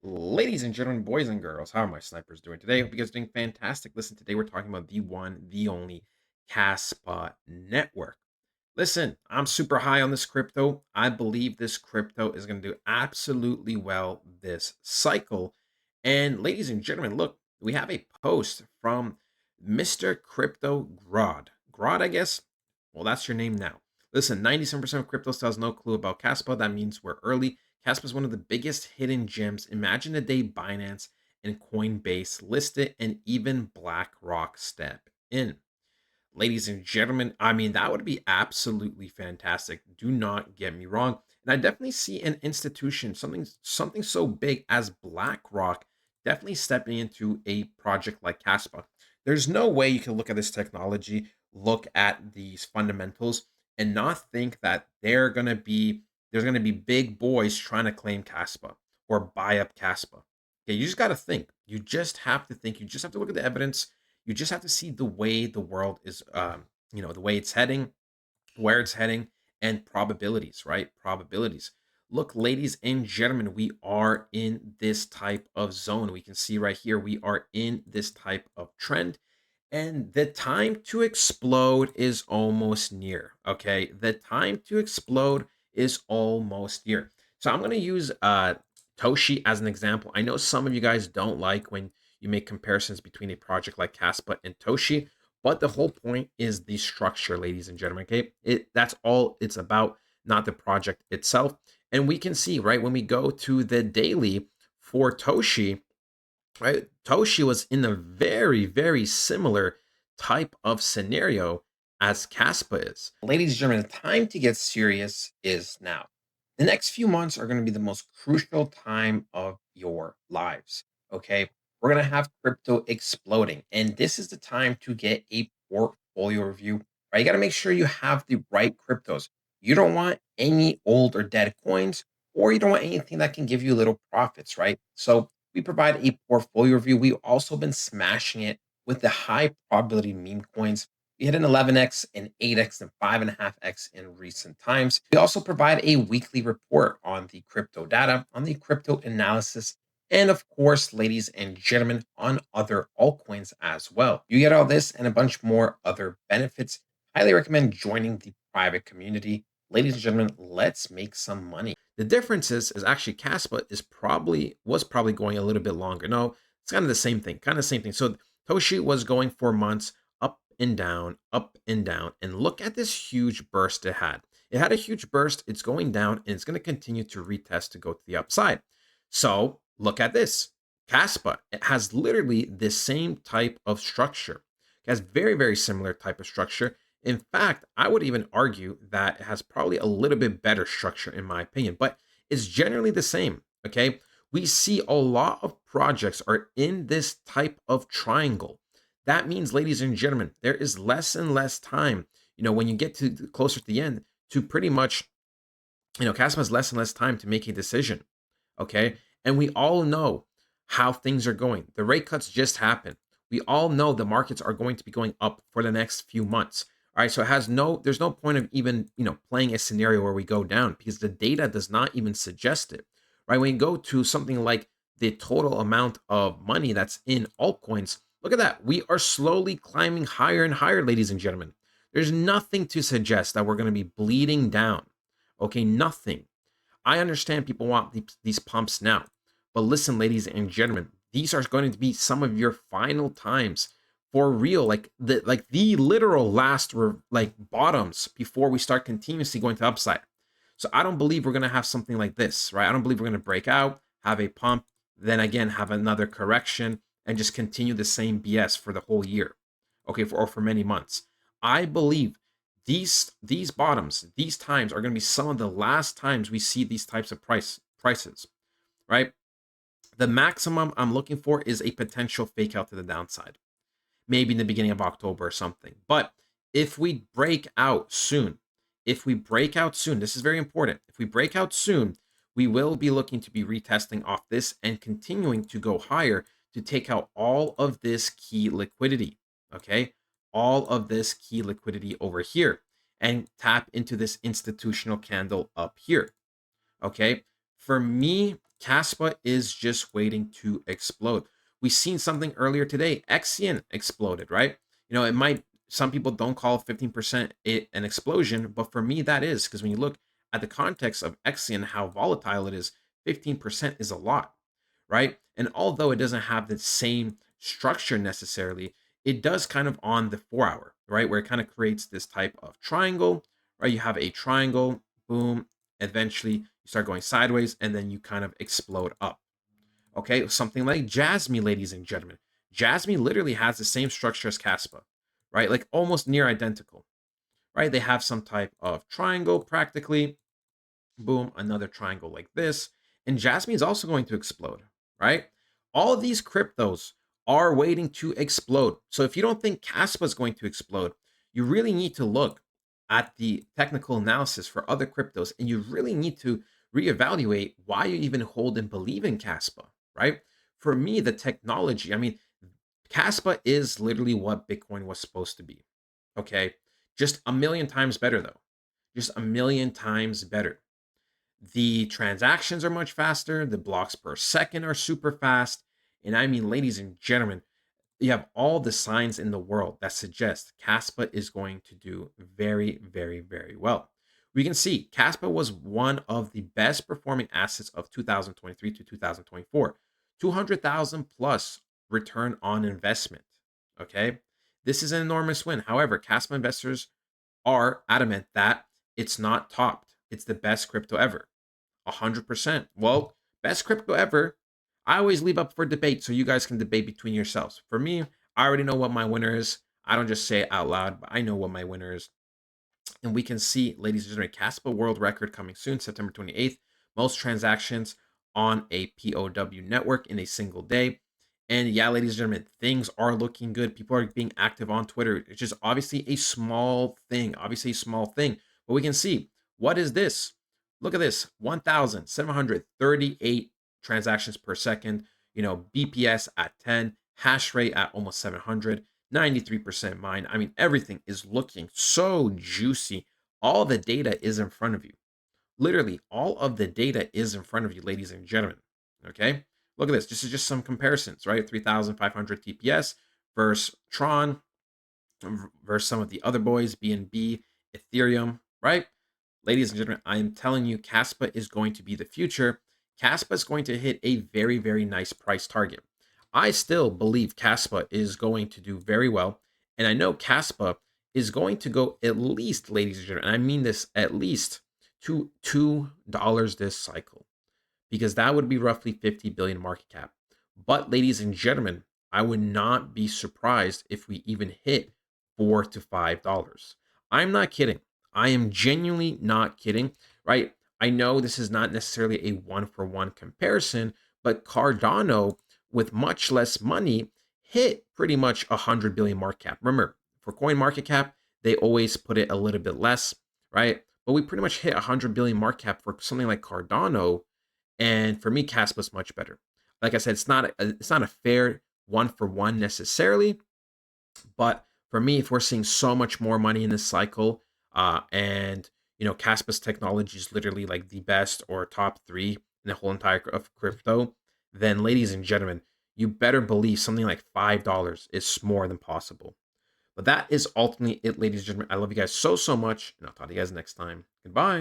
Ladies and gentlemen, boys and girls, how are my snipers doing today? Hope you guys are doing fantastic. Listen, today we're talking about the one, the only Kaspa network. Listen, I'm super high on this crypto. I believe this crypto is going to do absolutely well this cycle. And ladies and gentlemen, look, we have a post from Mr. Crypto Grod. Grod, I guess. Well, that's your name now. Listen, 97% of crypto still has no clue about Kaspa. That means we're early. Kaspa is one of the biggest hidden gems. Imagine the day Binance and Coinbase list it and even BlackRock step in. Ladies and gentlemen, I mean, that would be absolutely fantastic. Do not get me wrong. And I definitely see an institution, something so big as BlackRock, definitely stepping into a project like Caspa. There's no way you can look at this technology, look at these fundamentals, and not think that there's gonna be big boys trying to claim Caspa or buy up Caspa. Okay, you just gotta think. You just have to think. You just have to look at the evidence. You just have to see the way the world is, the way it's heading, where it's heading, and probabilities, right? Probabilities. Look, ladies and gentlemen, we are in this type of zone. We can see right here, we are in this type of trend. And the time to explode is almost near. Okay. The time to explode is almost near. So I'm going to use Toshi as an example. I know some of you guys don't like when you make comparisons between a project like Caspa and Toshi, but the whole point is the structure, ladies and gentlemen. Okay. That's all it's about, not the project itself. And we can see, right, when we go to the daily for Toshi, right? Toshi was in a very, very similar type of scenario as Caspa is. Ladies and gentlemen, the time to get serious is now. The next few months are going to be the most crucial time of your lives. Okay. We're going to have crypto exploding, and this is the time to get a portfolio review. Right? You got to make sure you have the right cryptos. You don't want any old or dead coins, or you don't want anything that can give you little profits, right? So we provide a portfolio review. We've also been smashing it with the high probability meme coins. We hit an 11x, an 8x, and 5.5x in recent times. We also provide a weekly report on the crypto data, on the crypto analysis, and of course, ladies and gentlemen, on other altcoins as well. You get all this and a bunch more other benefits. Highly recommend joining the private community. Ladies and gentlemen, let's make some money. The difference is actually Caspa was probably going a little bit longer. No, it's kind of the same thing, kind of the same thing. So Toshi was going for months up and down, and look at this huge burst it had. It had a huge burst. It's going down, and it's going to continue to retest to go to the upside. So look at this. Caspa, it has literally the same type of structure. It has very, very similar type of structure. In fact, I would even argue that it has probably a little bit better structure in my opinion, but it's generally the same. Okay. We see a lot of projects are in this type of triangle. That means, ladies and gentlemen, there is less and less time, when you get to closer to the end to pretty much, Caspa has less and less time to make a decision. Okay. And we all know how things are going. The rate cuts just happened. We all know the markets are going to be going up for the next few months. All right. So there's no point of even, playing a scenario where we go down because the data does not even suggest it. Right. When you go to something like the total amount of money that's in altcoins, look at that. We are slowly climbing higher and higher, ladies and gentlemen. There's nothing to suggest that we're going to be bleeding down. Okay. Nothing. I understand people want these pumps now, but listen, ladies and gentlemen, these are going to be some of your final times for real, like the literal last like bottoms before we start continuously going to upside. So I don't believe we're going to have something like this, right? I don't believe we're going to break out, have a pump, then again have another correction, and just continue the same BS for the whole year, okay, or for many months. I believe these bottoms, these times are going to be some of the last times we see these types of prices, right? The maximum I'm looking for is a potential fake out to the downside, maybe in the beginning of October or something. But if we break out soon, this is very important. If we break out soon, we will be looking to be retesting off this and continuing to go higher to take out all of this key liquidity. Okay. All of this key liquidity over here and tap into this institutional candle up here. Okay. For me, Kaspa is just waiting to explode. We seen something earlier today. Xian exploded, right? It might, some people don't call 15% an explosion, but for me that is, because when you look at the context of Xian, how volatile it is, 15% is a lot, right? And although it doesn't have the same structure necessarily, it does kind of on the 4 hour, right? Where it kind of creates this type of triangle, right? You have a triangle, boom, eventually you start going sideways and then you kind of explode up. Okay, something like Jasmine, ladies and gentlemen. Jasmine literally has the same structure as Caspa, right? Like almost near identical, right? They have some type of triangle practically, boom, another triangle like this. And Jasmine is also going to explode, right? All of these cryptos are waiting to explode. So if you don't think Caspa is going to explode, you really need to look at the technical analysis for other cryptos and you really need to reevaluate why you even hold and believe in Caspa, right? For me, the technology, I mean, Caspa is literally what Bitcoin was supposed to be. Okay. Just a million times better, though. Just a million times better. The transactions are much faster. The blocks per second are super fast. And I mean, ladies and gentlemen, you have all the signs in the world that suggest Kaspa is going to do very, very, very well. We can see Kaspa was one of the best performing assets of 2023 to 2024, 200,000 plus return on investment. Okay. This is an enormous win. However, Kaspa investors are adamant that it's not topped. It's the best crypto ever. 100%. Well, best crypto ever. I always leave up for debate so you guys can debate between yourselves. For me, I already know what my winner is. I don't just say it out loud, but I know what my winner is. And we can see, ladies and gentlemen, Caspa world record coming soon, September 28th. Most transactions on a POW network in a single day. And yeah, ladies and gentlemen, things are looking good. People are being active on Twitter. It's just obviously a small thing, But we can see, what is this? Look at this, 1,738 transactions per second. BPS at 10, hash rate at almost 700. 93% mine. I mean, everything is looking so juicy. All the data is in front of you. Literally, all of the data is in front of you, ladies and gentlemen. Okay? Look at this. This is just some comparisons, right? 3,500 TPS versus Tron versus some of the other boys, BNB, Ethereum, right? Ladies and gentlemen, I am telling you, Kaspa is going to be the future. Kaspa is going to hit a very, very nice price target. I still believe Kaspa is going to do very well. And I know Kaspa is going to go at least, ladies and gentlemen, and I mean this, at least to $2 this cycle, because that would be roughly 50 billion market cap. But ladies and gentlemen, I would not be surprised if we even hit $4 to $5. I'm not kidding. I am genuinely not kidding, right? I know this is not necessarily a one for one comparison, but Cardano with much less money hit pretty much 100 billion market cap. Remember, for coin market cap, they always put it a little bit less, right? But we pretty much hit 100 billion market cap for something like Cardano, and for me, Caspa's much better. Like I said, it's not a fair one for one necessarily, but for me, if we're seeing so much more money in this cycle, and Caspa's technology is literally like the best or top three in the whole entire of crypto, then ladies and gentlemen, you better believe something like $5 is more than possible. But that is ultimately it, ladies and gentlemen. I love you guys so much, and I'll talk to you guys next time. Goodbye.